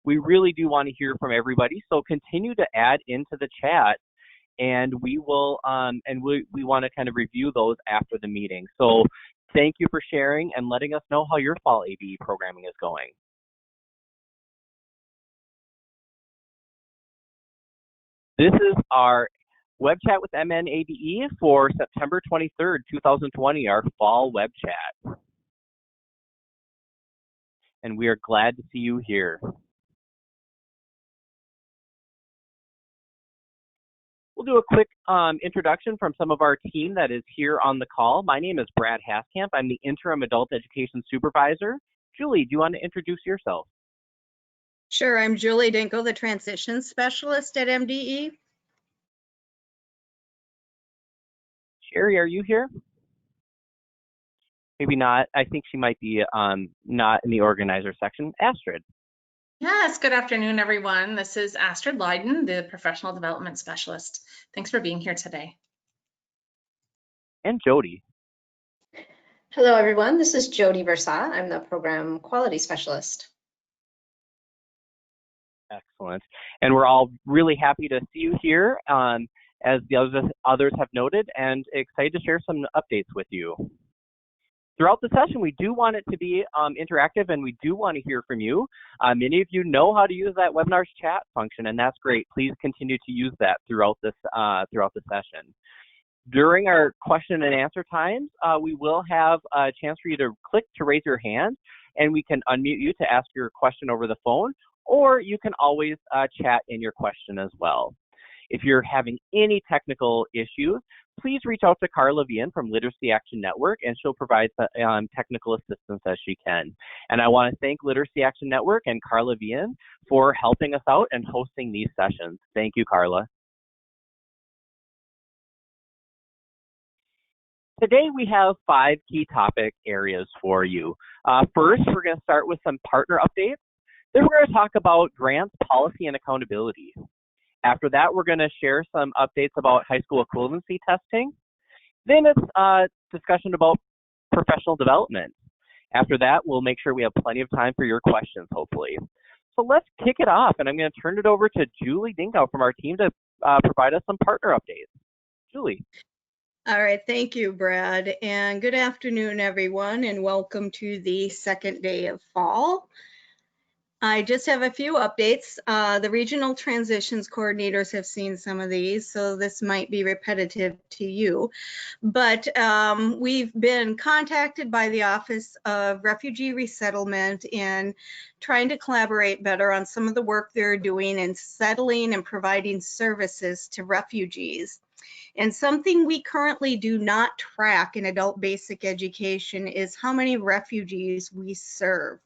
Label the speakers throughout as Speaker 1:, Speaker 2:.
Speaker 1: We really do want to hear from everybody, so continue to add into the chat, and we will we want to kind of review those after the meeting. So thank you for sharing and letting us know how your fall ABE programming is going. This is our web chat with MN ABE for September 23rd, 2020, our fall web chat. And we are glad to see you here. We'll do a quick introduction from some of our team that is here on the call. My name is Brad Haskamp. I'm the Interim Adult Education Supervisor. Julie, do you want to introduce yourself?
Speaker 2: Sure, I'm Julie Dinkle, the Transition Specialist at MDE.
Speaker 1: Sherry, are you here? Maybe not. I think she might be not in the organizer section. Astrid.
Speaker 3: Yes, good afternoon, everyone. This is Astrid Leiden, the Professional Development Specialist. Thanks for being here today.
Speaker 1: And Jody.
Speaker 4: Hello, everyone. This is Jody Versat. I'm the Program Quality Specialist.
Speaker 1: Excellent. And we're all really happy to see you here, as the others have noted, and excited to share some updates with you. Throughout the session, we do want it to be interactive, and we do want to hear from you. Many of you know how to use that webinar's chat function, and that's great. Please continue to use that throughout the session. During our question and answer times, we will have a chance for you to click to raise your hand, and we can unmute you to ask your question over the phone, or you can always chat in your question as well. If you're having any technical issues, please reach out to Carla Vian from Literacy Action Network, and she'll provide technical assistance as she can. And I want to thank Literacy Action Network and Carla Vian for helping us out and hosting these sessions. Thank you, Carla. Today we have 5 key topic areas for you. First, we're going to start with some partner updates. Then we're going to talk about grants, policy, and accountability. After that, we're going to share some updates about high school equivalency testing. Then it's a discussion about professional development. After that, we'll make sure we have plenty of time for your questions, hopefully. So let's kick it off, and I'm going to turn it over to Julie Dinkle from our team to provide us some partner updates. Julie.
Speaker 2: All right, thank you, Brad, and good afternoon, everyone, and welcome to the second day of fall. I just have a few updates. The regional transitions coordinators have seen some of these, so this might be repetitive to you. But we've been contacted by the Office of Refugee Resettlement in trying to collaborate better on some of the work they're doing in settling and providing services to refugees. And something we currently do not track in adult basic education is how many refugees we serve.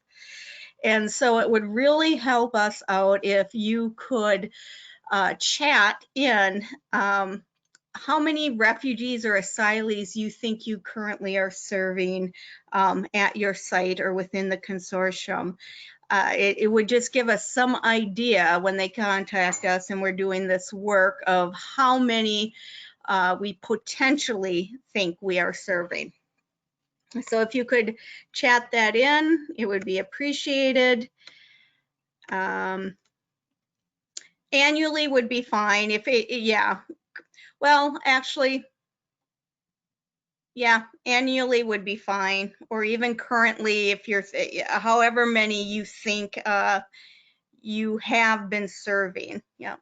Speaker 2: And so it would really help us out if you could chat in how many refugees or asylees you think you currently are serving at your site or within the consortium. It would just give us some idea when they contact us and we're doing this work of how many we potentially think we are serving. So if you could chat that in, it would be appreciated. Annually would be fine if it, yeah. Well, actually, yeah, annually would be fine, or even currently if you're, however many you think you have been serving, yeah.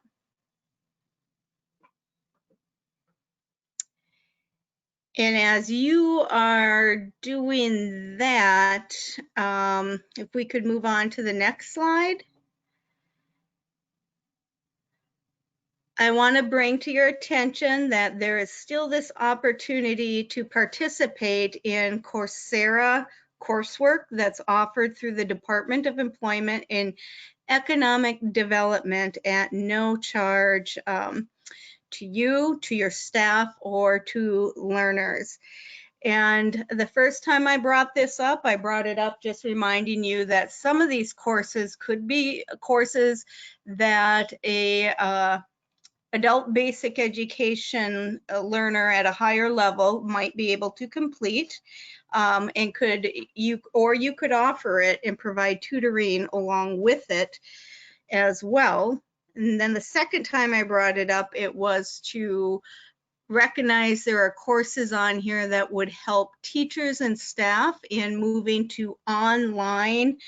Speaker 2: And as you are doing that, if we could move on to the next slide. I want to bring to your attention that there is still this opportunity to participate in Coursera coursework that's offered through the Department of Employment and Economic Development at no charge to you, to your staff, or to learners. And the first time I brought this up, I brought it up just reminding you that some of these courses could be courses that a adult basic education learner at a higher level might be able to complete, and you could offer it and provide tutoring along with it. as well. And then the second time I brought it up, it was to recognize there are courses on here that would help teachers and staff in moving to online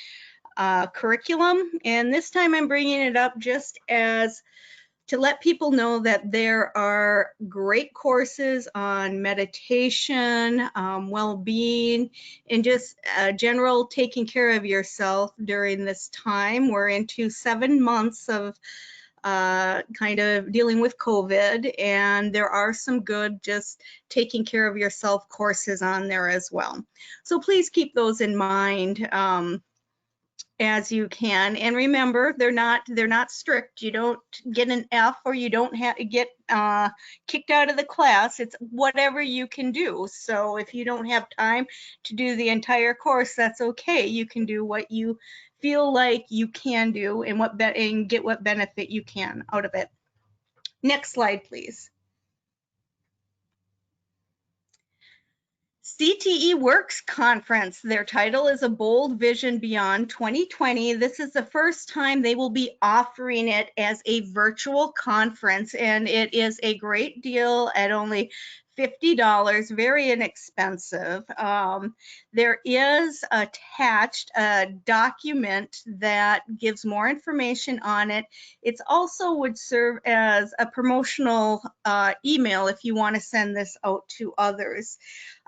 Speaker 2: curriculum. And this time I'm bringing it up just as to let people know that there are great courses on meditation, well-being, and just general taking care of yourself during this time. We're into 7 months of kind of dealing with COVID, and there are some good just taking care of yourself courses on there as well. So please keep those in mind as you can, and remember, they're not strict. You don't get an F or you don't get kicked out of the class. It's whatever you can do. So if you don't have time to do the entire course, that's okay. You can do what you feel like you can do and get what benefit you can out of it. Next slide, please. CTE Works Conference. Their title is A Bold Vision Beyond 2020. This is the first time they will be offering it as a virtual conference, and it is a great deal at only $50, very inexpensive. There is attached a document that gives more information on it. It also would serve as a promotional email if you want to send this out to others.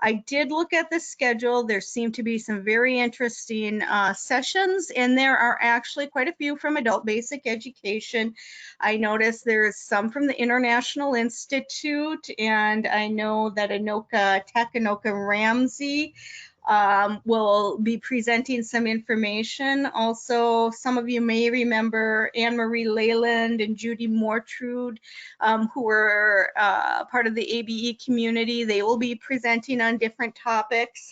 Speaker 2: I did look at the schedule. There seem to be some very interesting sessions, and there are actually quite a few from Adult Basic Education. I noticed there's some from the International Institute, and I know that Anoka Ramsey will be presenting some information. Also, some of you may remember Anne-Marie Leyland and Judy Mortrude, who were part of the ABE community. They will be presenting on different topics.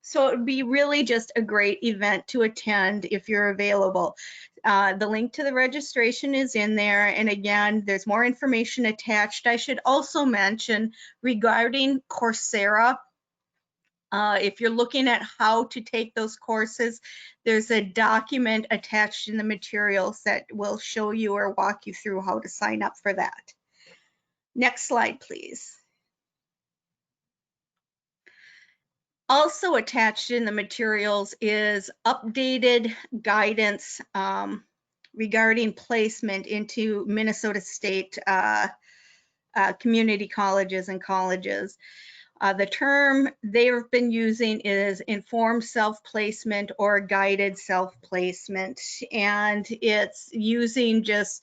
Speaker 2: So it would be really just a great event to attend if you're available. The link to the registration is in there. And again, there's more information attached. I should also mention regarding Coursera, if you're looking at how to take those courses, there's a document attached in the materials that will show you or walk you through how to sign up for that. Next slide, please. Also attached in the materials is updated guidance regarding placement into Minnesota State community colleges and colleges. The term they've been using is informed self-placement or guided self-placement, and it's using just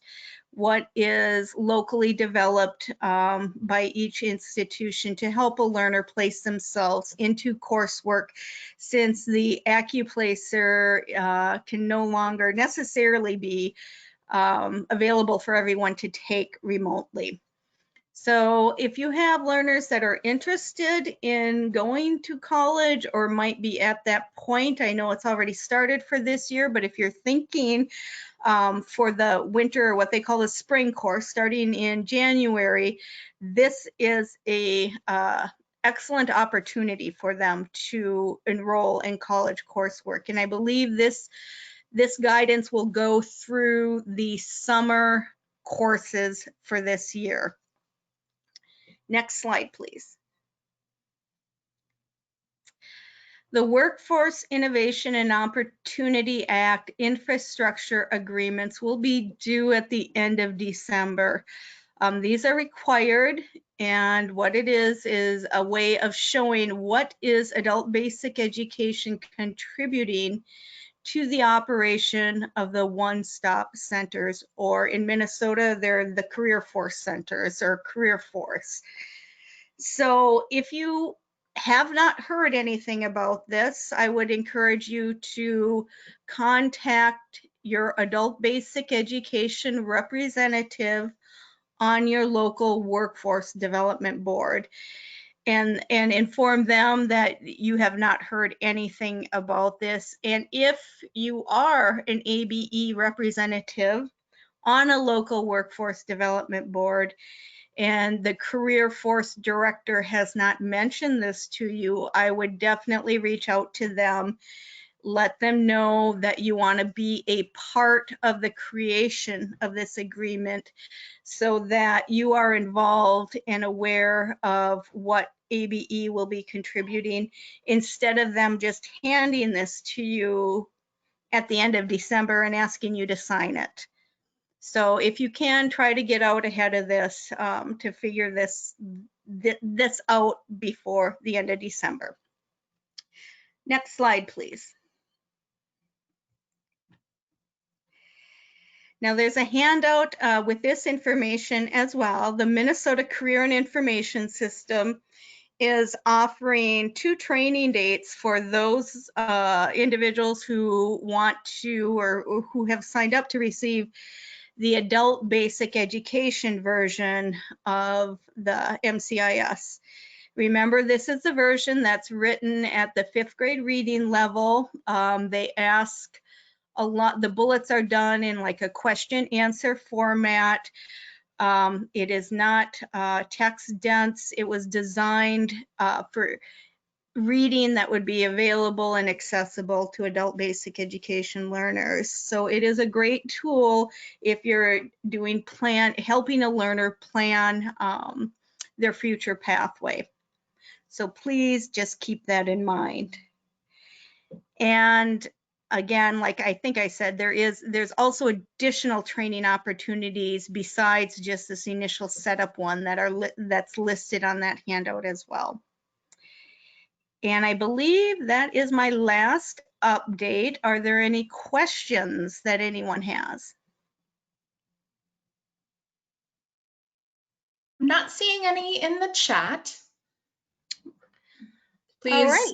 Speaker 2: what is locally developed by each institution to help a learner place themselves into coursework, since the AccuPlacer can no longer necessarily be available for everyone to take remotely. So if you have learners that are interested in going to college or might be at that point, I know it's already started for this year, but if you're thinking for the winter, or what they call the spring course, starting in January, this is a excellent opportunity for them to enroll in college coursework. And I believe this guidance will go through the summer courses for this year. Next slide, please. The Workforce Innovation and Opportunity Act infrastructure agreements will be due at the end of December. These are required, and what it is a way of showing what is adult basic education contributing to the operation of the one-stop centers, or in Minnesota, they're the career force centers or career force. So if you have not heard anything about this, I would encourage you to contact your adult basic education representative on your local workforce development board and inform them that you have not heard anything about this. And if you are an ABE representative on a local workforce development board and the career force director has not mentioned this to you, I would definitely reach out to them let them know that you want to be a part of the creation of this agreement so that you are involved and aware of what ABE will be contributing, instead of them just handing this to you at the end of December and asking you to sign it. So if you can, try to get out ahead of this to figure this out before the end of December. Next slide, please. Now there's a handout with this information as well. The Minnesota Career and Information System is offering 2 training dates for those individuals who want to or who have signed up to receive the adult basic education version of the MCIS. Remember, this is the version that's written at the 5th grade reading level. They ask a lot, the bullets are done in like a question answer format. It is not text dense. It was designed for reading that would be available and accessible to adult basic education learners. So it is a great tool if you're doing helping a learner plan their future pathway. So please just keep that in mind. And again, like I think I said, there's also additional training opportunities besides just this initial setup one that's listed on that handout as well. And I believe that is my last update. Are there any questions that anyone has?
Speaker 3: I'm not seeing any in the chat. Please
Speaker 2: All right.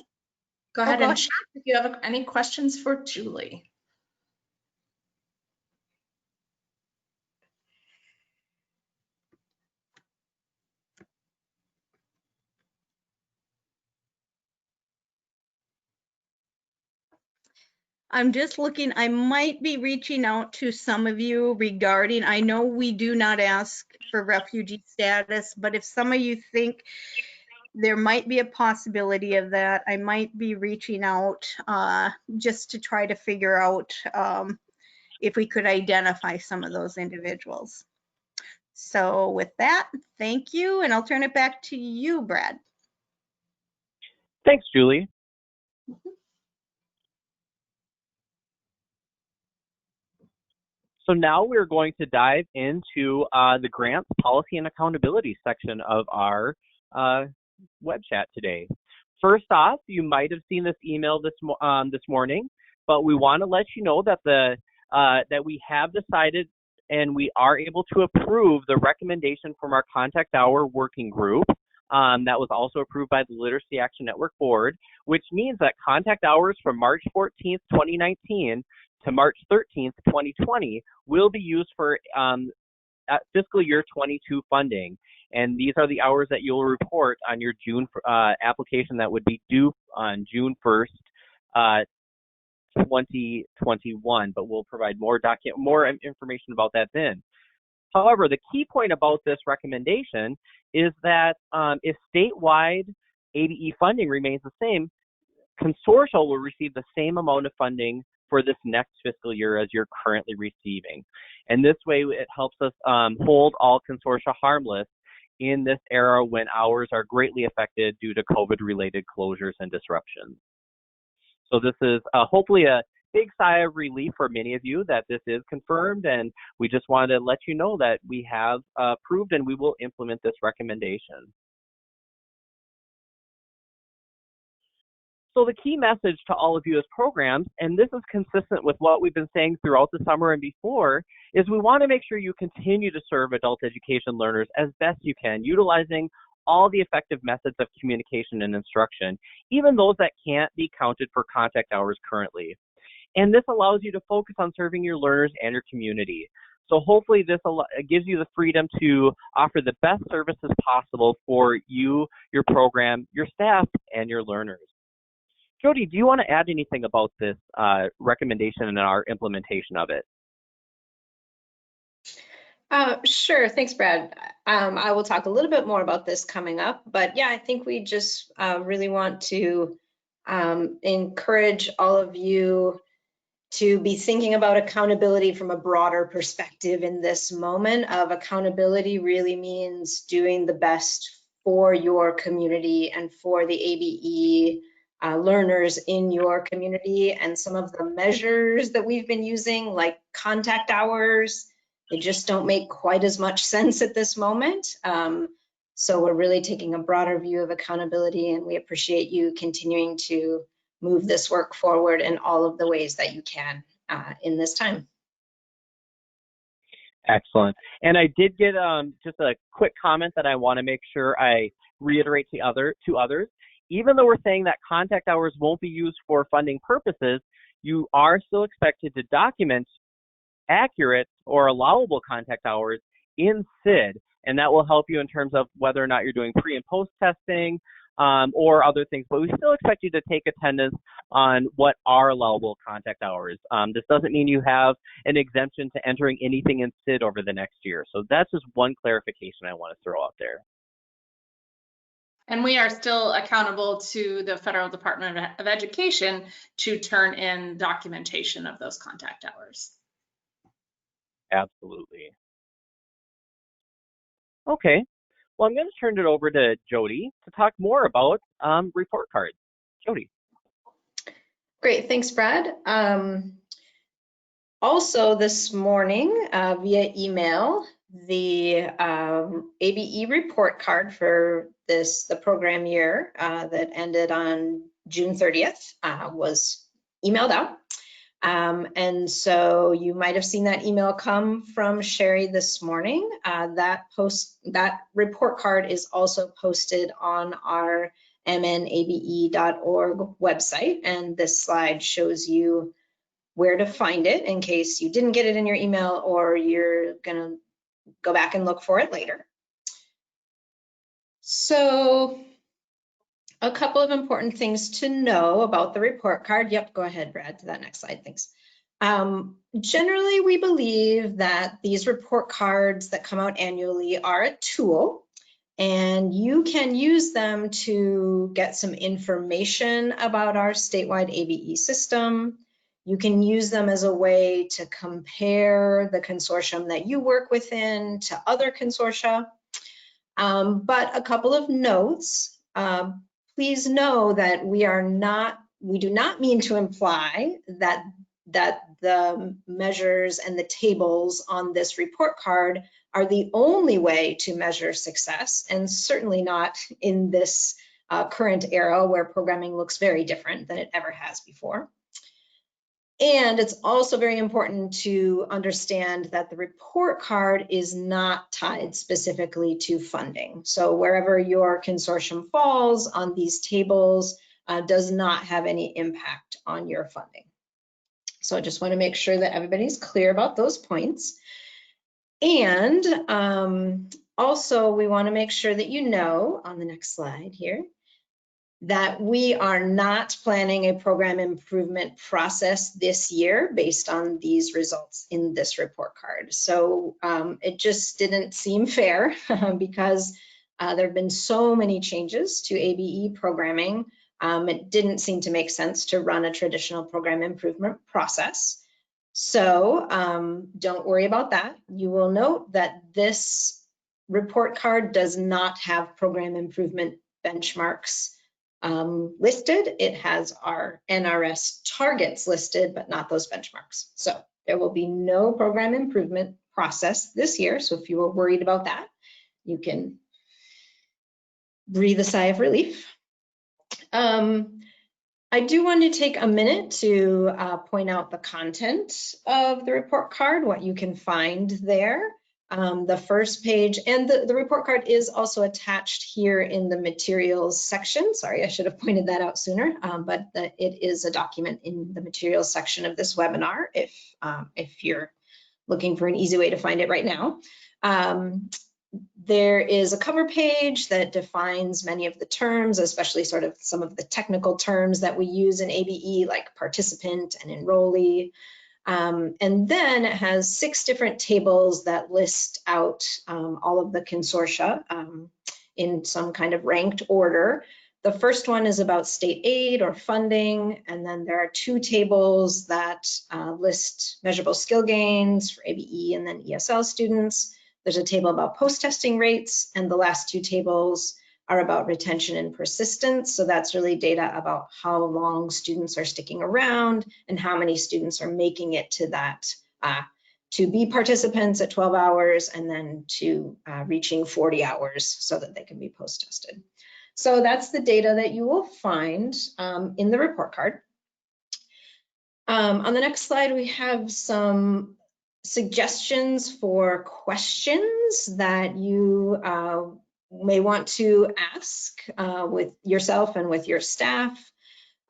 Speaker 3: go ahead and chat if you have any questions for Julie.
Speaker 2: I'm just looking, I might be reaching out to some of you regarding, I know we do not ask for refugee status, but if some of you think there might be a possibility of that, I might be reaching out just to try to figure out if we could identify some of those individuals. So with that, thank you, and I'll turn it back to you, Brad.
Speaker 1: Thanks, Julie. So now we're going to dive into the grants, policy, and accountability section of our web chat today. First off, you might have seen this email this morning, but we want to let you know that that we have decided and we are able to approve the recommendation from our Contact Hour working group. That was also approved by the Literacy Action Network Board, which means that contact hours from March 14th, 2019 to March 13th, 2020 will be used for fiscal year 22 funding. And these are the hours that you'll report on your June application that would be due on June 1st, 2021, but we'll provide more information about that then. However, the key point about this recommendation is that if statewide ABE funding remains the same, consortia will receive the same amount of funding for this next fiscal year as you're currently receiving. And this way it helps us hold all consortia harmless in this era when hours are greatly affected due to COVID-related closures and disruptions. So this is hopefully a big sigh of relief for many of you that this is confirmed, and we just wanted to let you know that we have approved and we will implement this recommendation. So the key message to all of you as programs, and this is consistent with what we've been saying throughout the summer and before, is we want to make sure you continue to serve adult education learners as best you can, utilizing all the effective methods of communication and instruction, even those that can't be counted for contact hours currently. And this allows you to focus on serving your learners and your community. So hopefully this gives you the freedom to offer the best services possible for you, your program, your staff, and your learners. Jody, do you want to add anything about this recommendation and our implementation of it?
Speaker 4: Sure, thanks, Brad. I will talk a little bit more about this coming up, but yeah, I think we just really want to encourage all of you to be thinking about accountability from a broader perspective in this moment of accountability really means doing the best for your community and for the ABE learners in your community. And some of the measures that we've been using, like contact hours, they just don't make quite as much sense at this moment. So we're really taking a broader view of accountability, and we appreciate you continuing to move this work forward in all of the ways that you can in this time.
Speaker 1: Excellent. And I did get just a quick comment that I want to make sure I reiterate to others. Even though we're saying that contact hours won't be used for funding purposes, you are still expected to document accurate or allowable contact hours in SID, and that will help you in terms of whether or not you're doing pre and post testing or other things, but we still expect you to take attendance on what are allowable contact hours. This doesn't mean you have an exemption to entering anything in SID over the next year. So that's just one clarification I want to throw out there.
Speaker 3: And we are still accountable to the Federal Department of Education to turn in documentation of those contact hours.
Speaker 1: Absolutely. Okay. Well, I'm going to turn it over to Jody to talk more about report cards. Jody.
Speaker 4: Great, thanks, Brad. Also this morning via email, the ABE report card for the program year that ended on June 30th was emailed out. And so you might have seen that email come from Sherry this morning. That report card is also posted on our mnabe.org website, and this slide shows you where to find it in case you didn't get it in your email or you're gonna go back and look for it later. So a couple of important things to know about the report card. Yep, go ahead, Brad, to that next slide, thanks. Generally, we believe that these report cards that come out annually are a tool, and you can use them to get some information about our statewide ABE system. You can use them as a way to compare the consortium that you work within to other consortia. But a couple of notes. Please know that we do not mean to imply that the measures and the tables on this report card are the only way to measure success, and certainly not in this current era where programming looks very different than it ever has before. And it's also very important to understand that the report card is not tied specifically to funding. So wherever your consortium falls on these tables does not have any impact on your funding. So I just want to make sure that everybody's clear about those points. And also we want to make sure that you know, on the next slide here, that we are not planning a program improvement process this year based on these results in this report card. So it just didn't seem fair because there have been so many changes to ABE programming. It didn't seem to make sense to run a traditional program improvement process. So don't worry about that. You will note that this report card does not have program improvement benchmarks listed. It has our NRS targets listed, but not those benchmarks. So there will be no program improvement process this year. So if you were worried about that, you can breathe a sigh of relief. I do want to take a minute to point out the content of the report card, what you can find there. The first page, and the report card is also attached here in the materials section. Sorry, I should have pointed that out sooner, but it is a document in the materials section of this webinar if you're looking for an easy way to find it right now. There is a cover page that defines many of the terms, especially sort of some of the technical terms that we use in ABE, like participant and enrollee. And then it has 6 different tables that list out all of the consortia in some kind of ranked order. The first one is about state aid or funding, and then there are 2 tables that list measurable skill gains for ABE and then ESL students. There's a table about post-testing rates, and the last 2 tables are about retention and persistence. So that's really data about how long students are sticking around and how many students are making it to that, to be participants at 12 hours and then to reaching 40 hours so that they can be post-tested. So that's the data that you will find in the report card. On the next slide, we have some suggestions for questions that you may want to ask with yourself and with your staff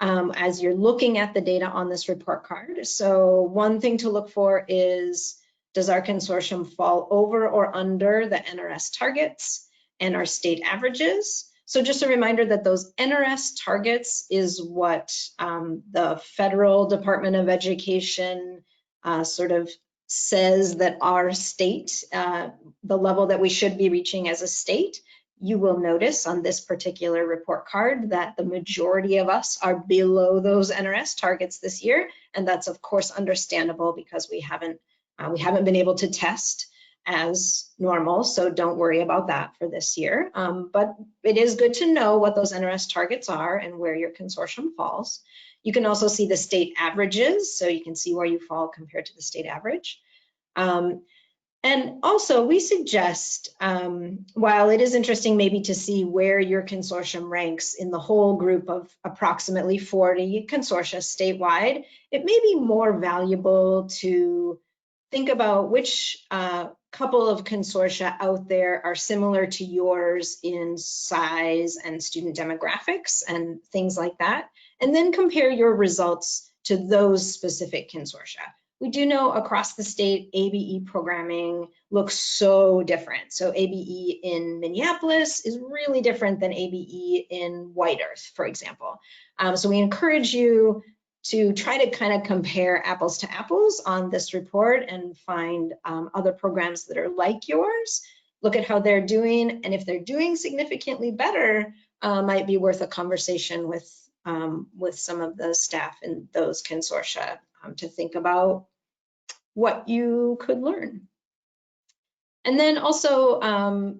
Speaker 4: as you're looking at the data on this report card. So one thing to look for is, does our consortium fall over or under the NRS targets and our state averages? So just a reminder that those NRS targets is what the Federal Department of Education sort of says that our state, the level that we should be reaching as a state. You will notice on this particular report card that the majority of us are below those NRS targets this year, and that's of course understandable because we haven't been able to test as normal, so don't worry about that for this year. But it is good to know what those NRS targets are and where your consortium falls. You can also see the state averages, so you can see where you fall compared to the state average. And also we suggest, while it is interesting maybe to see where your consortium ranks in the whole group of approximately 40 consortia statewide, it may be more valuable to think about which couple of consortia out there are similar to yours in size and student demographics and things like that, and then compare your results to those specific consortia. We do know across the state, ABE programming looks so different. So ABE in Minneapolis is really different than ABE in White Earth, for example. So we encourage you to try to kind of compare apples to apples on this report and find other programs that are like yours. Look at how they're doing, and if they're doing significantly better, might be worth a conversation with some of the staff in those consortia to think about what you could learn. And then also,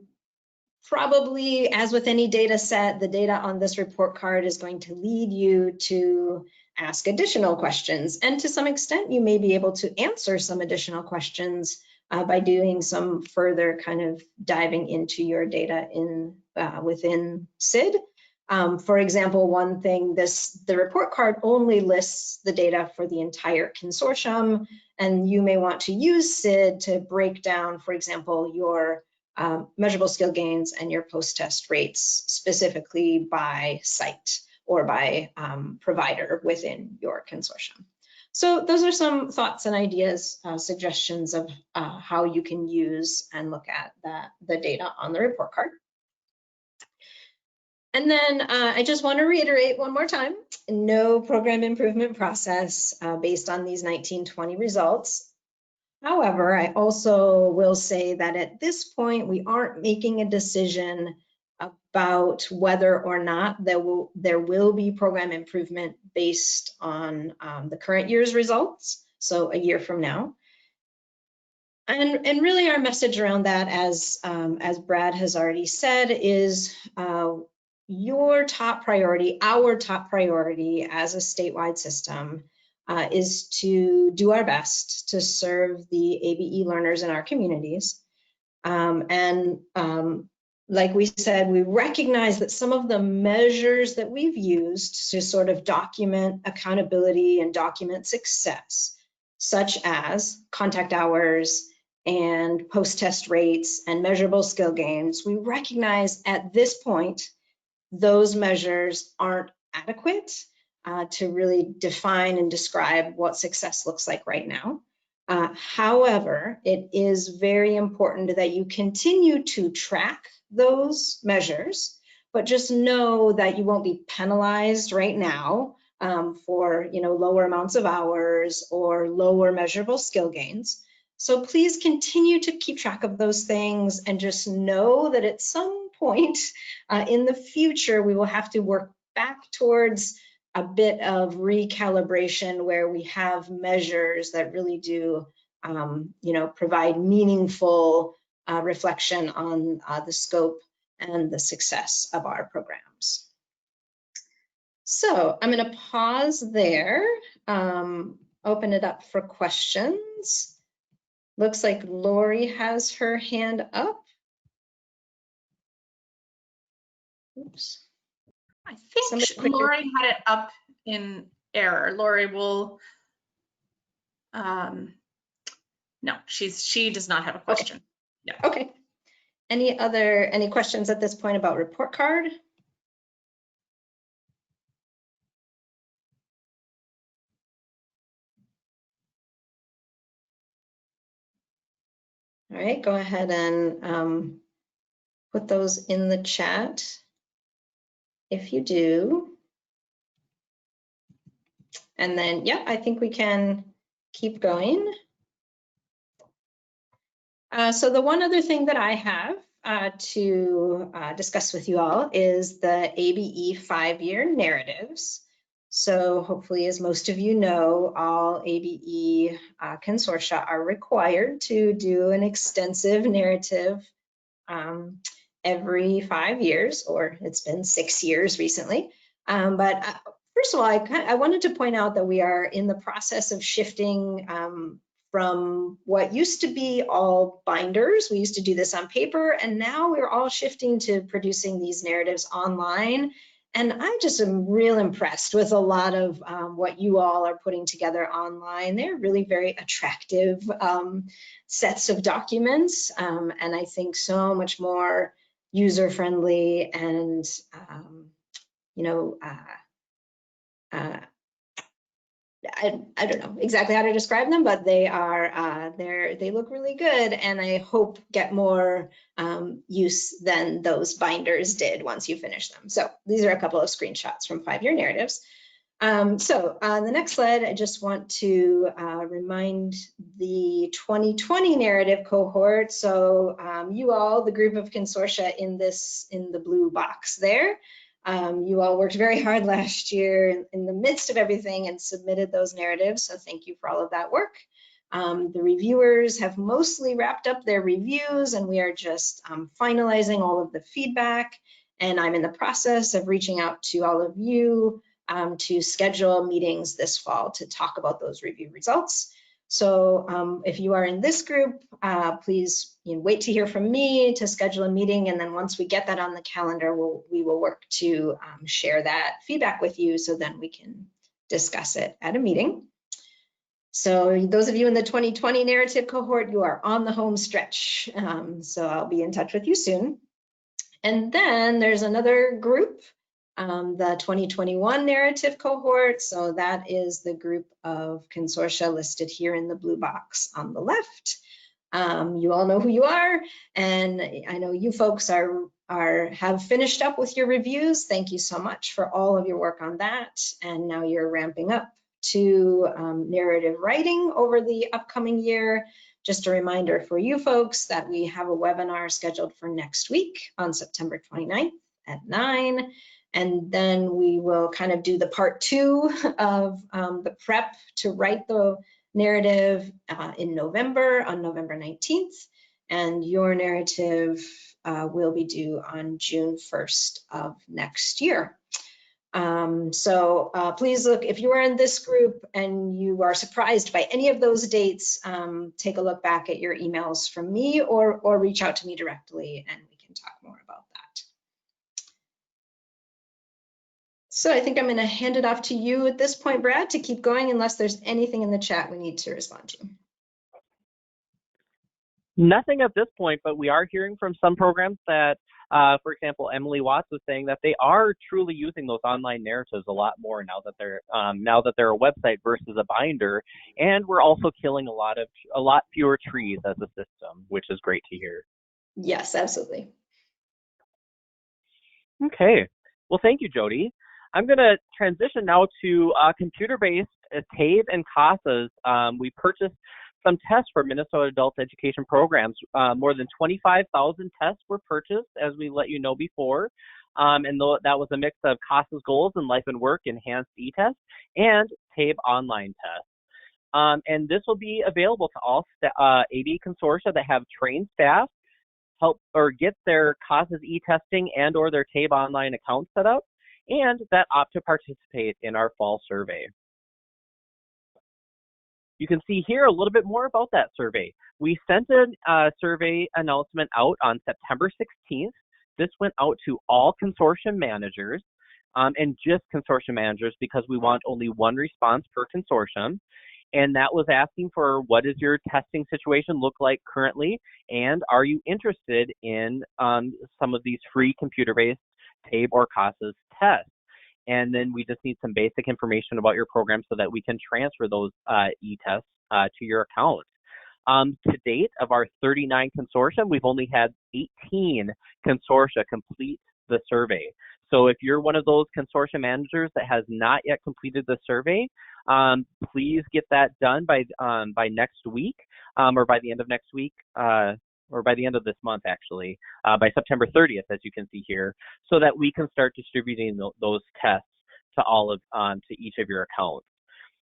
Speaker 4: probably as with any data set, the data on this report card is going to lead you to ask additional questions. And to some extent, you may be able to answer some additional questions by doing some further kind of diving into your data within SID. For example, one thing, the report card only lists the data for the entire consortium, and you may want to use SID to break down, for example, your measurable skill gains and your post-test rates specifically by site or by provider within your consortium. So those are some thoughts and ideas, suggestions of how you can use and look at the data on the report card. And then I just want to reiterate one more time, no program improvement process based on these 1920 results. However, I also will say that at this point, we aren't making a decision about whether or not there will be program improvement based on the current year's results, so a year from now. And really our message around that, as Brad has already said, is your top priority, our top priority as a statewide system is to do our best to serve the ABE learners in our communities. Like we said, we recognize that some of the measures that we've used to sort of document accountability and document success, such as contact hours and post-test rates and measurable skill gains, we recognize at this point those measures aren't adequate to really define and describe what success looks like right now. However, it is very important that you continue to track those measures, but just know that you won't be penalized right now for lower amounts of hours or lower measurable skill gains. So please continue to keep track of those things and just know that at some point, in the future, we will have to work back towards a bit of recalibration where we have measures that really do, provide meaningful reflection on the scope and the success of our programs. So I'm going to pause there, open it up for questions. Looks like Lori has her hand up. Oops.
Speaker 3: I think Lori had it up in error. Lori will, no, she does not have a question.
Speaker 4: Okay.
Speaker 3: Yeah.
Speaker 4: Okay. Any questions at this point about report card? All right, go ahead and put those in the chat if you do. And then, yeah, I think we can keep going. So the one other thing that I have to discuss with you all is the ABE 5-year narratives. So hopefully, as most of you know, all ABE consortia are required to do an extensive narrative every 5 years, or it's been 6 years recently. But first of all, I wanted to point out that we are in the process of shifting from what used to be all binders. We used to do this on paper, and now we're all shifting to producing these narratives online. And I just am real impressed with a lot of what you all are putting together online. They're really very attractive sets of documents, and I think so much more user-friendly and, I don't know exactly how to describe them, but they are they look really good, and I hope get more use than those binders did once you finish them. So these are a couple of screenshots from 5-year narratives. So on the next slide, I just want to remind the 2020 narrative cohort. So you all, the group of consortia in the blue box there, you all worked very hard last year in the midst of everything and submitted those narratives. So thank you for all of that work. The reviewers have mostly wrapped up their reviews, and we are just finalizing all of the feedback. And I'm in the process of reaching out to all of you to schedule meetings this fall to talk about those review results. So if you are in this group, please wait to hear from me to schedule a meeting. And then once we get that on the calendar, we will work to share that feedback with you, so then we can discuss it at a meeting. So those of you in the 2020 narrative cohort, you are on the home stretch. So I'll be in touch with you soon. And then there's another group, the 2021 narrative cohort. So that is the group of consortia listed here in the blue box on the left. You all know who you are, and I know you folks have finished up with your reviews. Thank you so much for all of your work on that. And now you're ramping up to narrative writing over the upcoming year. Just a reminder for you folks that we have a webinar scheduled for next week on September 29th at 9. And then we will kind of do the part 2 of the prep to write the narrative in November, on November 19th. And your narrative will be due on June 1st of next year. So please look, if you are in this group and you are surprised by any of those dates, take a look back at your emails from me, or reach out to me directly and we can talk more about that. So I think I'm going to hand it off to you at this point, Brad, to keep going, unless there's anything in the chat we need to respond to.
Speaker 1: Nothing at this point, but we are hearing from some programs that, for example, Emily Watts was saying that they are truly using those online narratives a lot more now that they're a website versus a binder, and we're also killing a lot fewer trees as a system, which is great to hear.
Speaker 4: Yes, absolutely.
Speaker 1: Okay, well, thank you, Jody. I'm going to transition now to computer-based TABE and CASAS. We purchased some tests for Minnesota adult education programs. More than 25,000 tests were purchased, as we let you know before. And that was a mix of CASAS goals in life and work, enhanced e-tests, and TABE online tests. And this will be available to all ABE consortia that have trained staff help or get their CASAS e-testing and or their TABE online account set up, and that opt to participate in our fall survey. You can see here a little bit more about that survey. We sent a survey announcement out on September 16th. This went out to all consortium managers and just consortium managers because we want only one response per consortium. And that was asking for what does your testing situation look like currently, and are you interested in some of these free computer-based TABE or CASAS tests? And then we just need some basic information about your program so that we can transfer those e-tests to your account. To date, of our 39 consortia, we've only had 18 consortia complete the survey. So if you're one of those consortia managers that has not yet completed the survey, please get that done by next week, or by the end of next week, or by the end of this month, actually, by September 30th, as you can see here, so that we can start distributing those tests to all of to each of your accounts.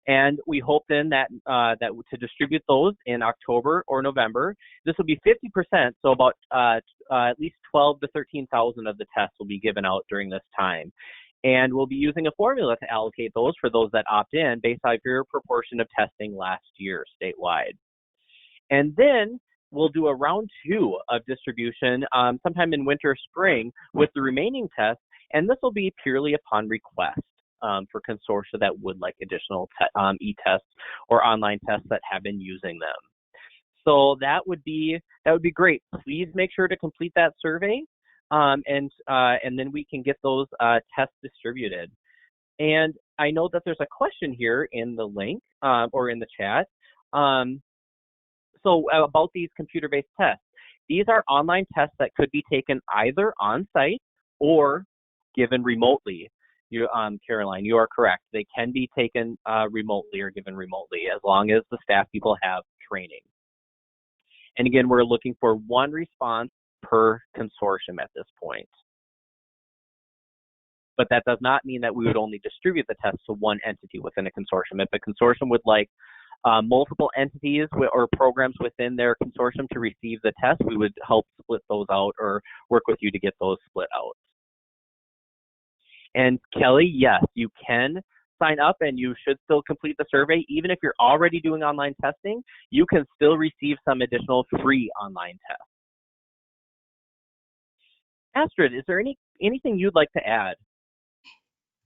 Speaker 1: And we hope then that to distribute those in October or November. This will be 50%, so about at least 12 to 13,000 of the tests will be given out during this time. And we'll be using a formula to allocate those for those that opt in based on your proportion of testing last year statewide. And then we'll do a round 2 of distribution sometime in winter or spring with the remaining tests, and this will be purely upon request for consortia that would like additional e-tests or online tests that have been using them. So that would be great. Please make sure to complete that survey, and then we can get those tests distributed. And I know that there's a question here in the link or in the chat. So about these computer-based tests. These are online tests that could be taken either on-site or given remotely. Caroline, you are correct. They can be taken remotely or given remotely as long as the staff people have training. And again, we're looking for one response per consortium at this point. But that does not mean that we would only distribute the tests to one entity within a consortium. If a consortium would like multiple entities or programs within their consortium to receive the test, we would help split those out or work with you to get those split out. And Kelly, yes, you can sign up and you should still complete the survey. Even if you're already doing online testing, you can still receive some additional free online tests. Astrid, is there anything you'd like to add?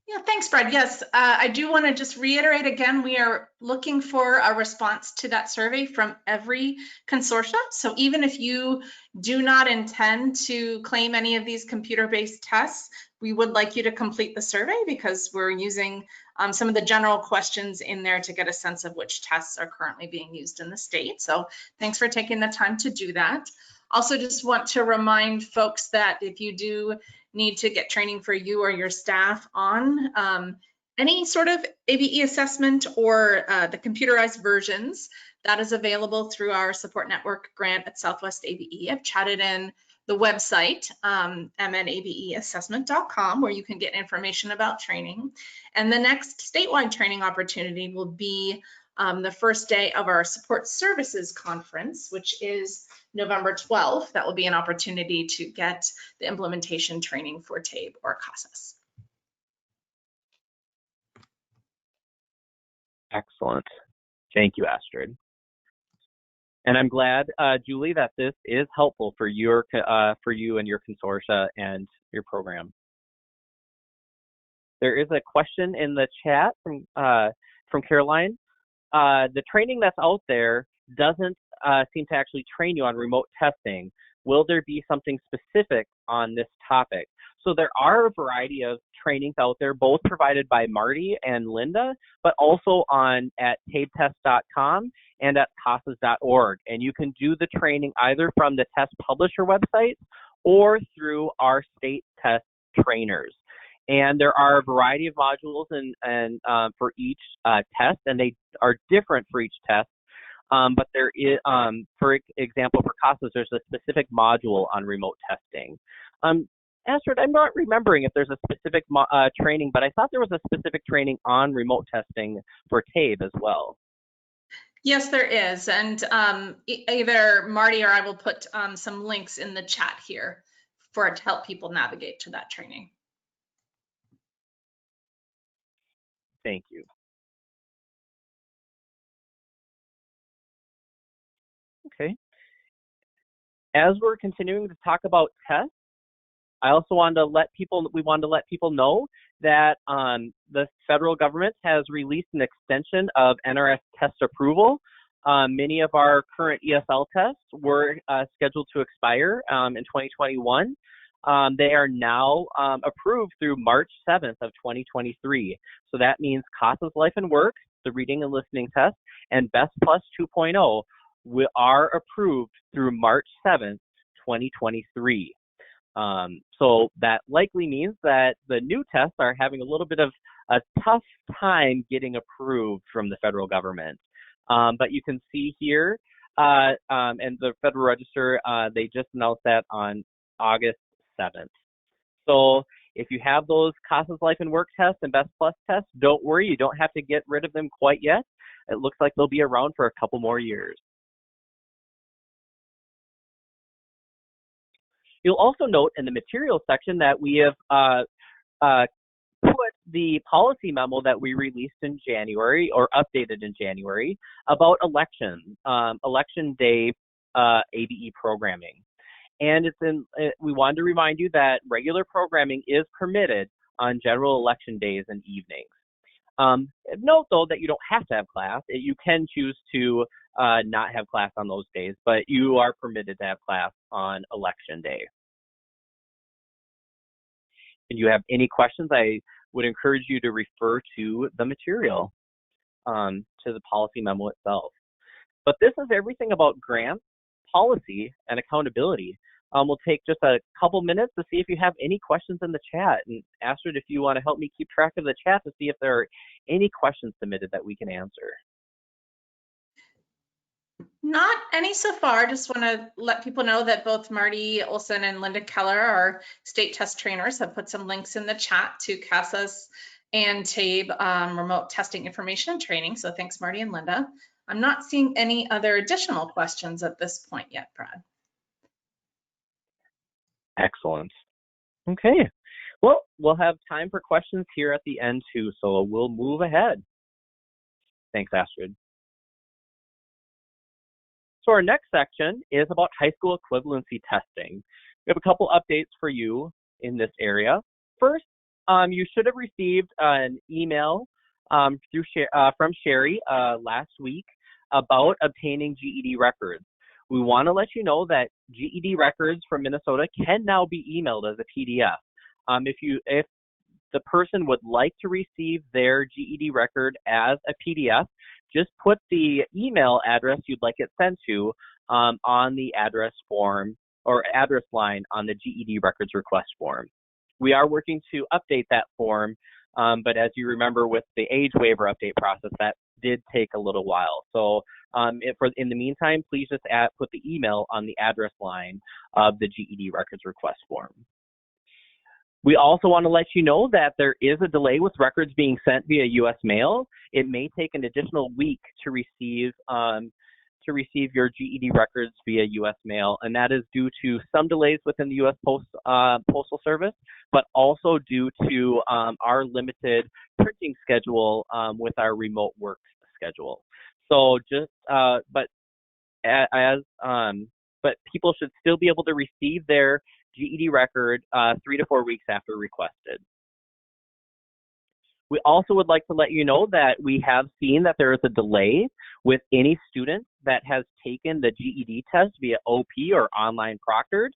Speaker 3: Yeah, thanks, Brad. Yes, I do want to just reiterate again, we are looking for a response to that survey from every consortia. So even if you do not intend to claim any of these computer-based tests, we would like you to complete the survey because we're using some of the general questions in there to get a sense of which tests are currently being used in the state. So thanks for taking the time to do that. Also just want to remind folks that if you do need to get training for you or your staff on any sort of ABE assessment or the computerized versions, that is available through our support network grant at Southwest ABE. I've chatted in the website, mnabeassessment.com, where you can get information about training. And the next statewide training opportunity will be the first day of our support services conference, which is November 12th. That will be an opportunity to get the implementation training for TABE or CASAS.
Speaker 1: Excellent. Thank you, Astrid. And I'm glad, Julie, that this is helpful for you and your consortia and your program. There is a question in the chat from Caroline. The training that's out there doesn't seem to actually train you on remote testing. Will there be something specific on this topic? So there are a variety of trainings out there, both provided by Marty and Linda, but also at tabetest.com and at CASAS.org. And you can do the training either from the test publisher website or through our state test trainers. And there are a variety of modules and for each test, and they are different for each test. but there is, for example, for CASAS, there's a specific module on remote testing. Astrid, I'm not remembering if there's a specific training, but I thought there was a specific training on remote testing for TABE as well.
Speaker 3: Yes, there is. And either Marty or I will put some links in the chat here to help people navigate to that training.
Speaker 1: Thank you. Okay. As we're continuing to talk about tests, I also wanted to let people, know that the federal government has released an extension of NRS test approval. Many of our current ESL tests were scheduled to expire in 2021. They are now approved through March 7th of 2023. So that means CASAS Life and Work, the reading and listening test, and Best Plus 2.0 are approved through March 7th, 2023. So that likely means that the new tests are having a little bit of a tough time getting approved from the federal government. But you can see here, and the Federal Register, they just announced that on August 7th. So if you have those CASAS Life and Work tests and Best Plus tests, don't worry, you don't have to get rid of them quite yet. It looks like they'll be around for a couple more years. You'll also note in the materials section that we have put the policy memo that we released in January, or updated in January, about elections, election day ABE programming. And we wanted to remind you that regular programming is permitted on general election days and evenings. Note though that you don't have to have class. You can choose to not have class on those days, but you are permitted to have class on election day. If you have any questions, I would encourage you to refer to the material, to the policy memo itself. But this is everything about grants, policy, and accountability. We'll take just a couple minutes to see if you have any questions in the chat. And Astrid, if you want to help me keep track of the chat to see if there are any questions submitted that we can answer.
Speaker 3: Not any so far. Just want to let people know that both Marty Olson and Linda Keller, our state test trainers, have put some links in the chat to CASAS and TABE remote testing information and training. So thanks, Marty and Linda. I'm not seeing any other additional questions at this point yet, Brad.
Speaker 1: Excellent. Okay. Well, we'll have time for questions here at the end too, so we'll move ahead. Thanks, Astrid. So our next section is about high school equivalency testing. We have a couple updates for you in this area. First, you should have received an email from Sherry last week about obtaining GED records. We want to let you know that GED records from Minnesota can now be emailed as a PDF. If the person would like to receive their GED record as a PDF, just put the email address you'd like it sent to on the address form or address line on the GED records request form. We are working to update that form, but as you remember with the age waiver update process, that did take a little while. So in the meantime, please just put the email on the address line of the GED records request form. We also want to let you know that there is a delay with records being sent via U.S. mail. It may take an additional week to receive your GED records via U.S. mail, and that is due to some delays within the U.S. Postal Service, but also due to our limited printing schedule with our remote work schedule. So but people should still be able to receive their GED record 3 to 4 weeks after requested. We also would like to let you know that we have seen that there is a delay with any student that has taken the GED test via OP or online proctored.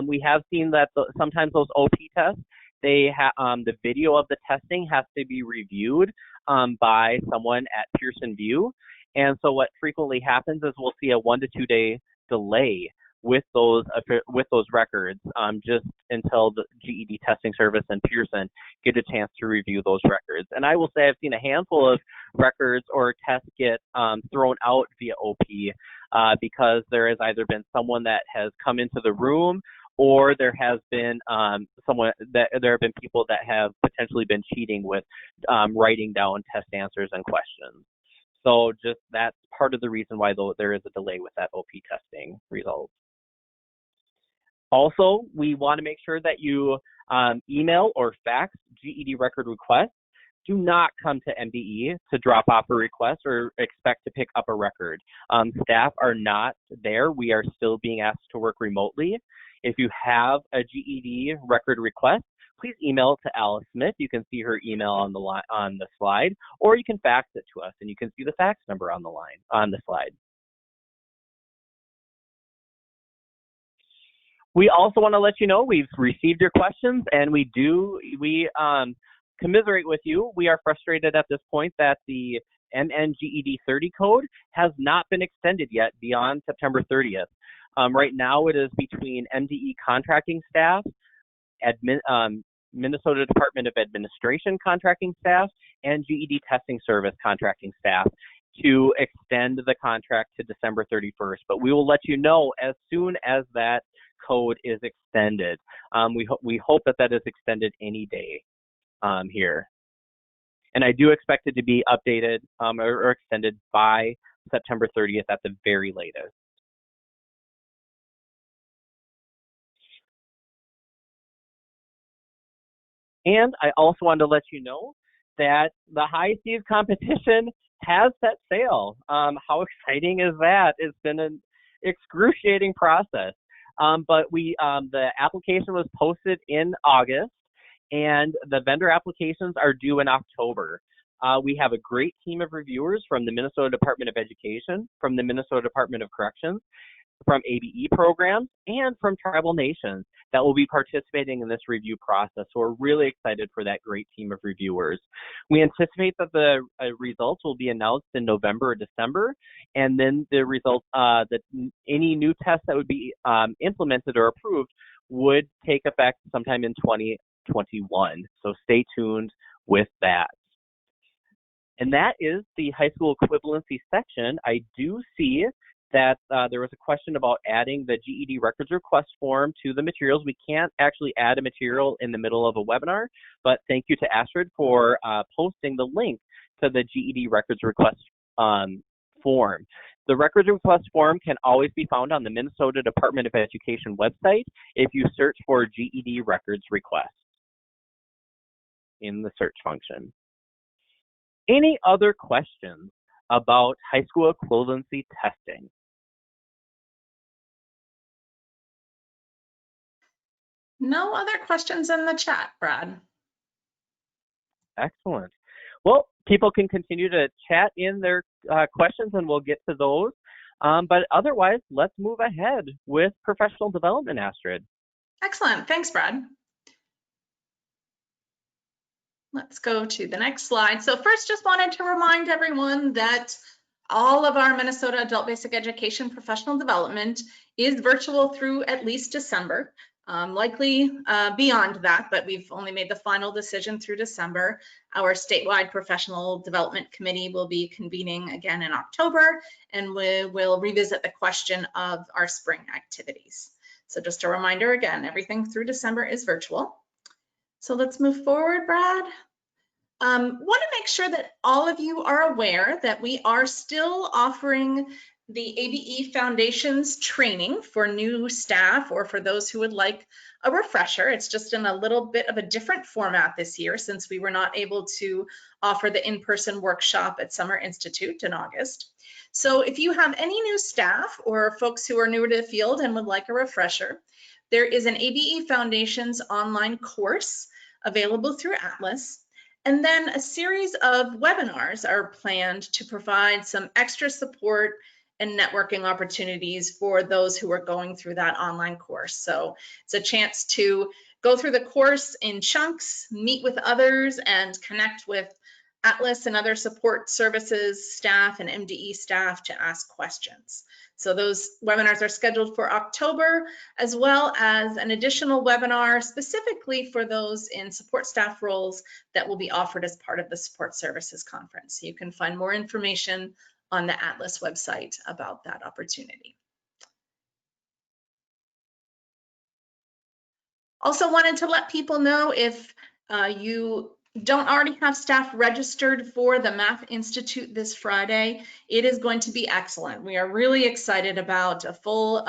Speaker 1: We have seen that sometimes those OP tests, the video of the testing has to be reviewed by someone at Pearson VUE. And so what frequently happens is we'll see a 1 to 2 day delay with those records just until the GED Testing Service and Pearson get a chance to review those records. And I will say I've seen a handful of records or tests get thrown out via OP because there has either been someone that has come into the room, or there has been there have been people that have potentially been cheating with writing down test answers and questions. So just that's part of the reason why there is a delay with that OP testing result. Also, we want to make sure that you email or fax GED record requests. Do not come to MDE to drop off a request or expect to pick up a record. Staff are not there. We are still being asked to work remotely. If you have a GED record request, please email it to Alice Smith. You can see her email on the slide, or you can fax it to us, and you can see the fax number on the slide. We also want to let you know we've received your questions, and we commiserate with you. We are frustrated at this point that the MN GED 30 code has not been extended yet beyond September 30th. Right now it is between MDE contracting staff, Minnesota Department of Administration contracting staff, and GED Testing Service contracting staff to extend the contract to December 31st. But we will let you know as soon as that code is extended. We hope that is extended any day here. And I do expect it to be updated or extended by September 30th at the very latest. And I also wanted to let you know that the HISEAs competition has set sail. How exciting is that? It's been an excruciating process. But the application was posted in August, and the vendor applications are due in October. We have a great team of reviewers from the Minnesota Department of Education, from the Minnesota Department of Corrections, from ABE Programs, and from tribal nations that will be participating in this review process. So we're really excited for that great team of reviewers. We anticipate that the results will be announced in November or December, and then the results, any new tests that would be implemented or approved would take effect sometime in 2021. So stay tuned with that. And that is the high school equivalency section. I do see that there was a question about adding the GED records request form to the materials. We can't actually add a material in the middle of a webinar, but thank you to Astrid for posting the link to the GED records request form. The records request form can always be found on the Minnesota Department of Education website if you search for GED records request in the search function. Any other questions about high school equivalency testing?
Speaker 3: No other questions in the chat, Brad.
Speaker 1: Excellent. Well, people can continue to chat in their questions and we'll get to those. But otherwise, let's move ahead with professional development, Astrid.
Speaker 3: Excellent. Thanks, Brad. Let's go to the next slide. So first, just wanted to remind everyone that all of our Minnesota Adult Basic Education professional development is virtual through at least December. Likely beyond that, but we've only made the final decision through December. Our statewide professional development committee will be convening again in October, and we will revisit the question of our spring activities. So just a reminder again, everything through December is virtual. So let's move forward, Brad. Want to make sure that all of you are aware that we are still offering the ABE Foundations training for new staff or for those who would like a refresher. It's just in a little bit of a different format this year since we were not able to offer the in-person workshop at Summer Institute in August. So if you have any new staff or folks who are newer to the field and would like a refresher, there is an ABE Foundations online course available through Atlas. And then a series of webinars are planned to provide some extra support and networking opportunities for those who are going through that online course. So it's a chance to go through the course in chunks, meet with others, and connect with Atlas and other support services staff and MDE staff to ask questions. So those webinars are scheduled for October, as well as an additional webinar specifically for those in support staff roles that will be offered as part of the Support Services Conference. You can find more information on the Atlas website about that opportunity. Also wanted to let people know, if you don't already have staff registered for the Math Institute this Friday, it is going to be excellent. We are really excited about a full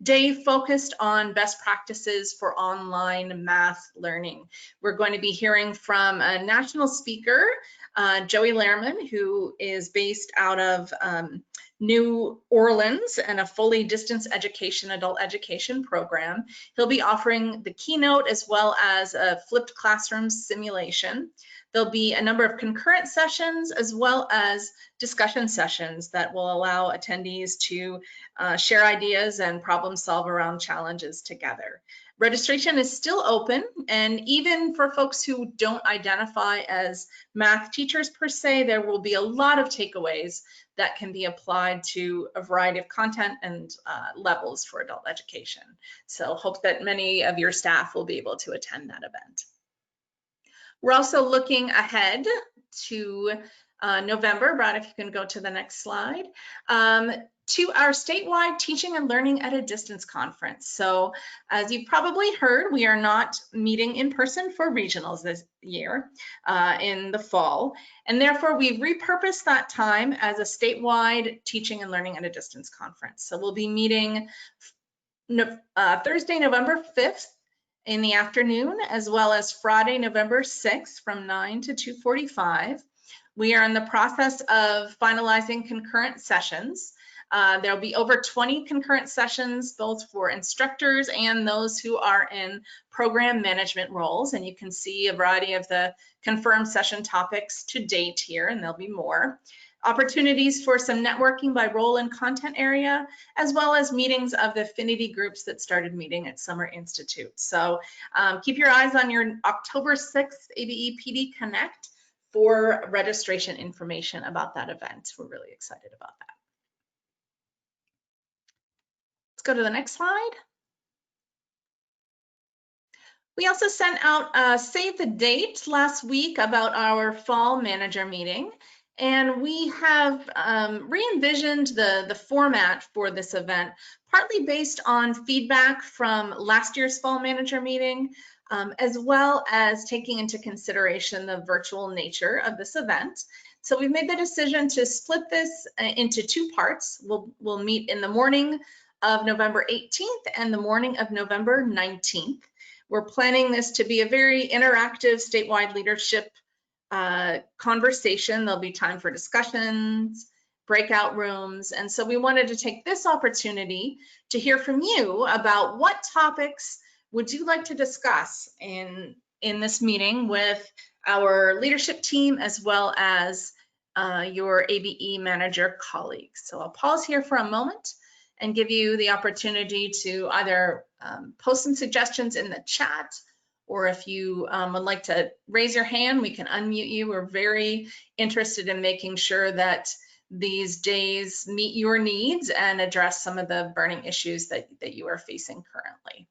Speaker 3: day focused on best practices for online math learning. We're going to be hearing from a national speaker, Joey Lehrman, who is based out of New Orleans and a fully distance education, adult education program. He'll be offering the keynote as well as a flipped classroom simulation. There'll be a number of concurrent sessions as well as discussion sessions that will allow attendees to share ideas and problem solve around challenges together. Registration is still open, and even for folks who don't identify as math teachers per se, there will be a lot of takeaways that can be applied to a variety of content and levels for adult education. So hope that many of your staff will be able to attend that event. We're also looking ahead to November. Brad, if you can go to the next slide, to our statewide Teaching and Learning at a Distance conference. So as you've probably heard, we are not meeting in person for regionals this year in the fall, and therefore we've repurposed that time as a statewide Teaching and Learning at a Distance conference. So we'll be meeting Thursday, November 5th in the afternoon, as well as Friday, November 6th from 9 to 2:45. We are in the process of finalizing concurrent sessions. There'll be over 20 concurrent sessions, both for instructors and those who are in program management roles. And you can see a variety of the confirmed session topics to date here, and there'll be more. Opportunities for some networking by role and content area, as well as meetings of the affinity groups that started meeting at Summer Institute. So keep your eyes on your October 6th ABE PD Connect for registration information about that event. We're really excited about that. Let's go to the next slide. We also sent out a save the date last week about our fall manager meeting. And we have re-envisioned the format for this event, partly based on feedback from last year's fall manager meeting, as well as taking into consideration the virtual nature of this event. So we've made the decision to split this into two parts. We'll meet in the morning of November 18th and the morning of November 19th. We're planning this to be a very interactive statewide leadership conversation. There'll be time for discussions, breakout rooms. And so we wanted to take this opportunity to hear from you about what topics would you like to discuss in this meeting with our leadership team, as well as your ABE manager colleagues. So I'll pause here for a moment and give you the opportunity to either post some suggestions in the chat, or if you would like to raise your hand, we can unmute you. We're very interested in making sure that these days meet your needs and address some of the burning issues that you are facing currently.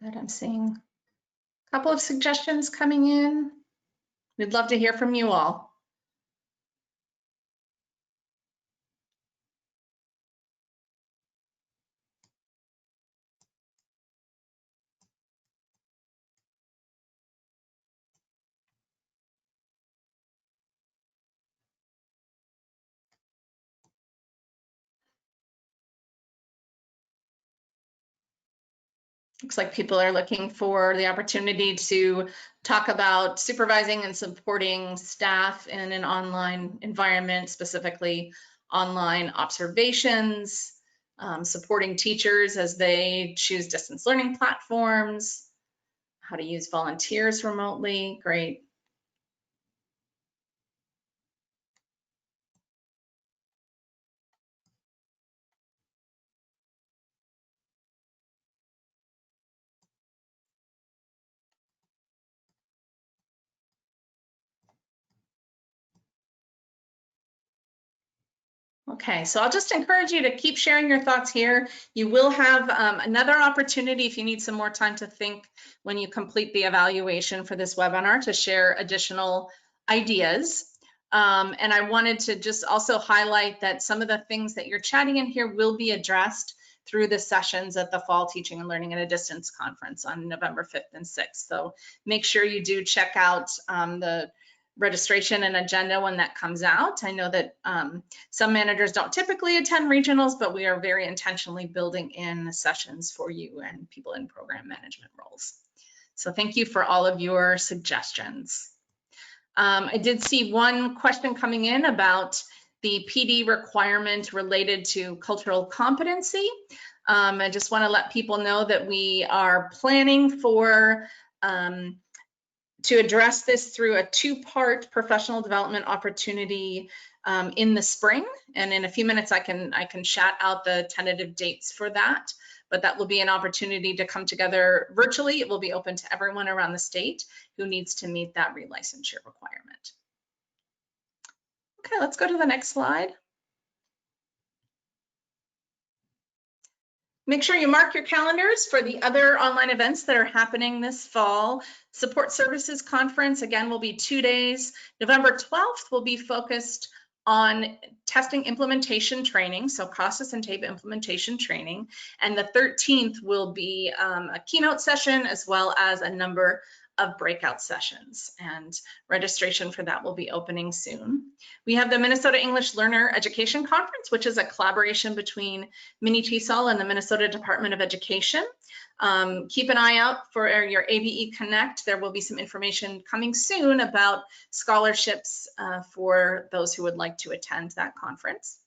Speaker 3: Good, I'm seeing a couple of suggestions coming in. We'd love to hear from you all. Looks like people are looking for the opportunity to talk about supervising and supporting staff in an online environment, specifically online observations, supporting teachers as they choose distance learning platforms, how to use volunteers remotely. Great. Okay, so I'll just encourage you to keep sharing your thoughts here. You will have another opportunity if you need some more time to think when you complete the evaluation for this webinar to share additional ideas. And I wanted to just also highlight that some of the things that you're chatting in here will be addressed through the sessions at the Fall Teaching and Learning at a Distance Conference on November 5th and 6th. So make sure you do check out the registration and agenda when that comes out. I know that some managers don't typically attend regionals, but we are very intentionally building in sessions for you and people in program management roles. So thank you for all of your suggestions. I did see one question coming in about the PD requirement related to cultural competency. I just want to let people know that we are planning for to address this through a two-part professional development opportunity in the spring. And in a few minutes, I can chat out the tentative dates for that. But that will be an opportunity to come together virtually. It will be open to everyone around the state who needs to meet that relicensure requirement. Okay, let's go to the next slide. Make sure you mark your calendars for the other online events that are happening this fall. Support Services Conference, again, will be 2 days. November 12th will be focused on testing implementation training, so CASAS and TABE implementation training. And the 13th will be a keynote session as well as a number of breakout sessions, and registration for that will be opening soon. We have the Minnesota English Learner Education Conference, which is a collaboration between Mini-TESOL and the Minnesota Department of Education. Keep an eye out for your ABE Connect. There will be some information coming soon about scholarships for those who would like to attend that conference.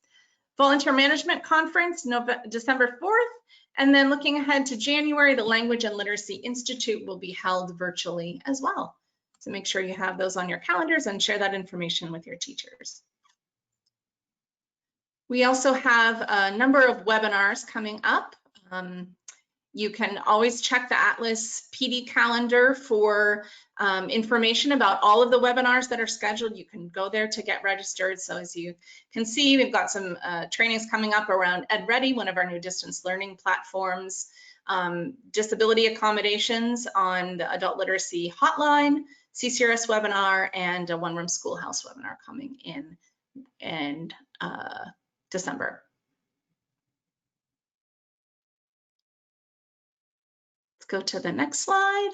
Speaker 3: Volunteer Management Conference, December 4th. And then looking ahead to January, the Language and Literacy Institute will be held virtually as well. So make sure you have those on your calendars and share that information with your teachers. We also have a number of webinars coming up. You can always check the Atlas PD calendar for information about all of the webinars that are scheduled. You can go there to get registered. So as you can see, we've got some trainings coming up around EdReady, one of our new distance learning platforms, disability accommodations on the adult literacy hotline, CCRS webinar, and a one-room schoolhouse webinar coming in December. Go to the next slide.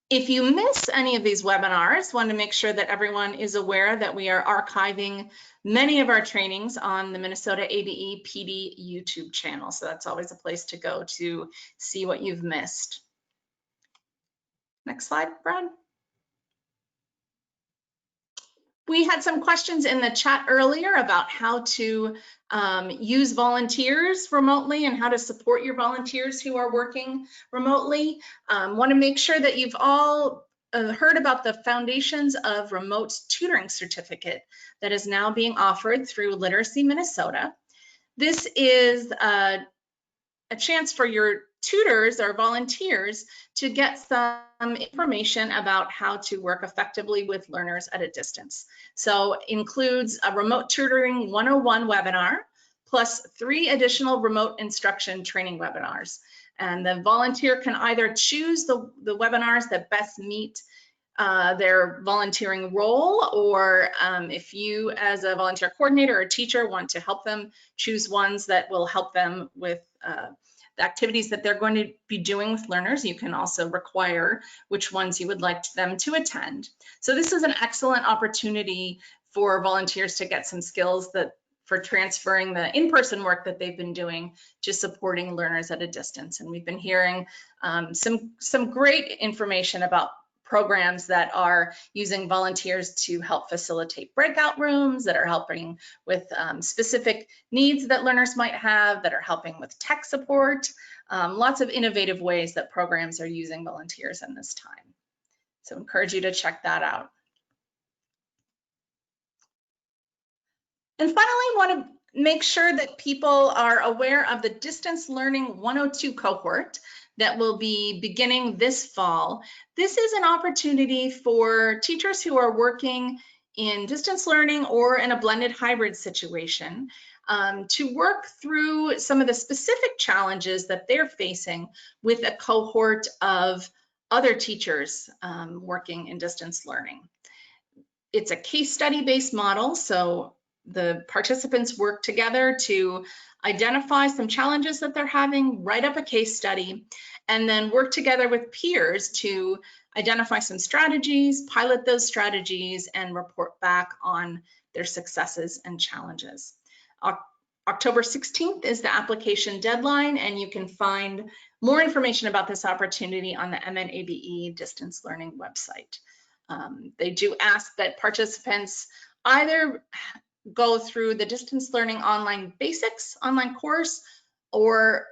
Speaker 3: If you miss any of these webinars, want to make sure that everyone is aware that we are archiving many of our trainings on the Minnesota ABE PD YouTube channel. So that's always a place to go to see what you've missed. Next slide, Brad. We had some questions in the chat earlier about how to use volunteers remotely and how to support your volunteers who are working remotely. Want to make sure that you've all heard about the Foundations of Remote Tutoring certificate that is now being offered through Literacy Minnesota. This is a chance for your tutors or volunteers to get some information about how to work effectively with learners at a distance. So includes a remote tutoring 101 webinar, plus 3 additional remote instruction training webinars. And the volunteer can either choose the webinars that best meet their volunteering role, or if you as a volunteer coordinator or teacher want to help them, choose ones that will help them with the activities that they're going to be doing with learners. You can also require which ones you would like them to attend. So this is an excellent opportunity for volunteers to get some skills that for transferring the in-person work that they've been doing to supporting learners at a distance. And we've been hearing some great information about programs that are using volunteers to help facilitate breakout rooms, that are helping with specific needs that learners might have, that are helping with tech support, lots of innovative ways that programs are using volunteers in this time. So encourage you to check that out. And finally, want to make sure that people are aware of the Distance Learning 102 cohort that will be beginning this fall. This is an opportunity for teachers who are working in distance learning or in a blended hybrid situation to work through some of the specific challenges that they're facing with a cohort of other teachers working in distance learning. It's a case study based model, so the participants work together to identify some challenges that they're having, write up a case study, and then work together with peers to identify some strategies, pilot those strategies, and report back on their successes and challenges. October 16th is the application deadline, and you can find more information about this opportunity on the MN ABE distance learning website. They do ask that participants either go through the Distance Learning Online Basics online course or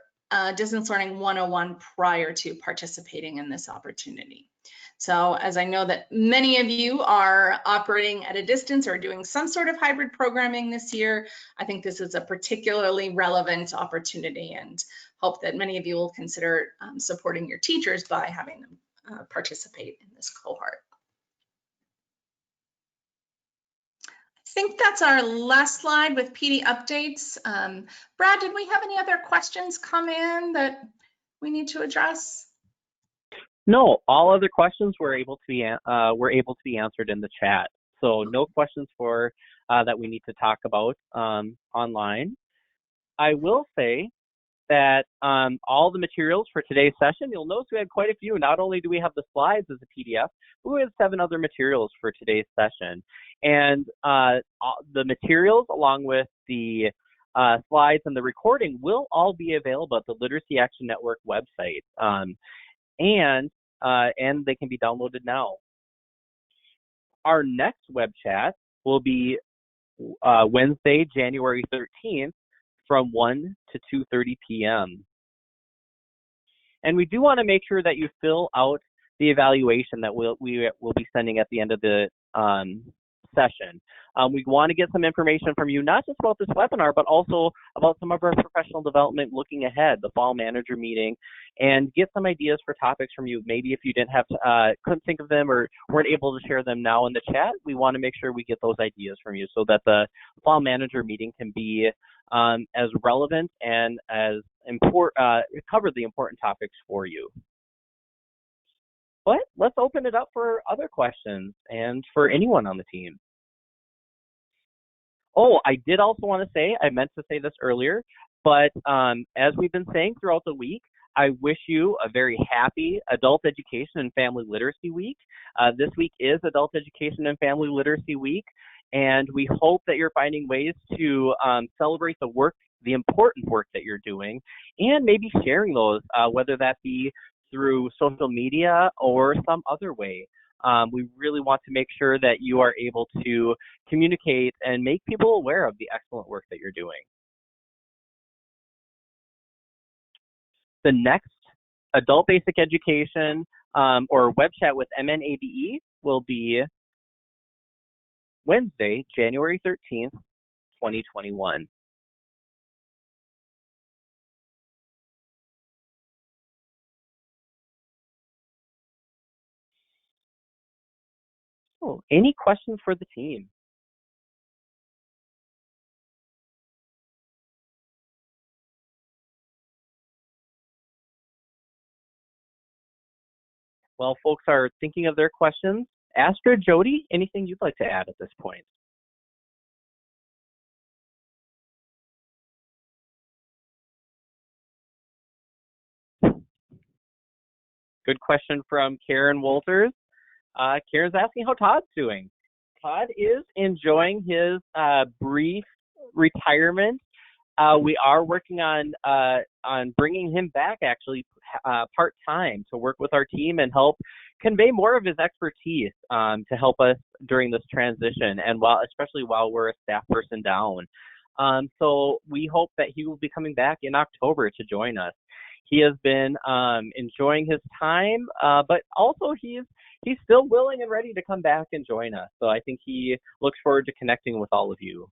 Speaker 3: Distance Learning 101 prior to participating in this opportunity. So as I know that many of you are operating at a distance or doing some sort of hybrid programming this year, I think this is a particularly relevant opportunity, and hope that many of you will consider supporting your teachers by having them participate in this cohort. I think that's our last slide with PD updates. Brad, did we have any other questions come in that we need to address?
Speaker 1: No, all other questions were able to be answered in the chat. So no questions for that we need to talk about online. I will say that all the materials for today's session, you'll notice we had quite a few. Not only do we have the slides as a PDF, but we have 7 other materials for today's session. And the materials, along with the slides and the recording, will all be available at the Literacy Action Network website. And they can be downloaded now. Our next web chat will be Wednesday, January 13th, from 1 to 2:30 p.m. And we do want to make sure that you fill out the evaluation that we will be sending at the end of the session. We want to get some information from you, not just about this webinar, but also about some of our professional development looking ahead, the fall manager meeting, and get some ideas for topics from you. Maybe if you didn't have couldn't think of them or weren't able to share them now in the chat, we want to make sure we get those ideas from you so that the fall manager meeting can be as relevant and as important, cover the important topics for you. But let's open it up for other questions and for anyone on the team. Oh, I did also want to say, I meant to say this earlier, but as we've been saying throughout the week, I wish you a very happy Adult Education and Family Literacy Week. This week is Adult Education and Family Literacy Week, and we hope that you're finding ways to celebrate the work, the important work that you're doing, and maybe sharing those, whether that be through social media or some other way. We really want to make sure that you are able to communicate and make people aware of the excellent work that you're doing. The next Adult Basic Education or web chat with MN ABE will be Wednesday, January 13th, 2021. Oh, any questions for the team? While folks are thinking of their questions, Astrid, Jody, anything you'd like to add at this point? Good question from Karen Walters. Karen's asking how Todd's doing. Todd is enjoying his brief retirement we are working on bringing him back actually part-time to work with our team and help convey more of his expertise to help us during this transition, and especially while we're a staff person down. So we hope that he will be coming back in October to join us. He has been enjoying his time, but also he's still willing and ready to come back and join us. So I think he looks forward to connecting with all of you.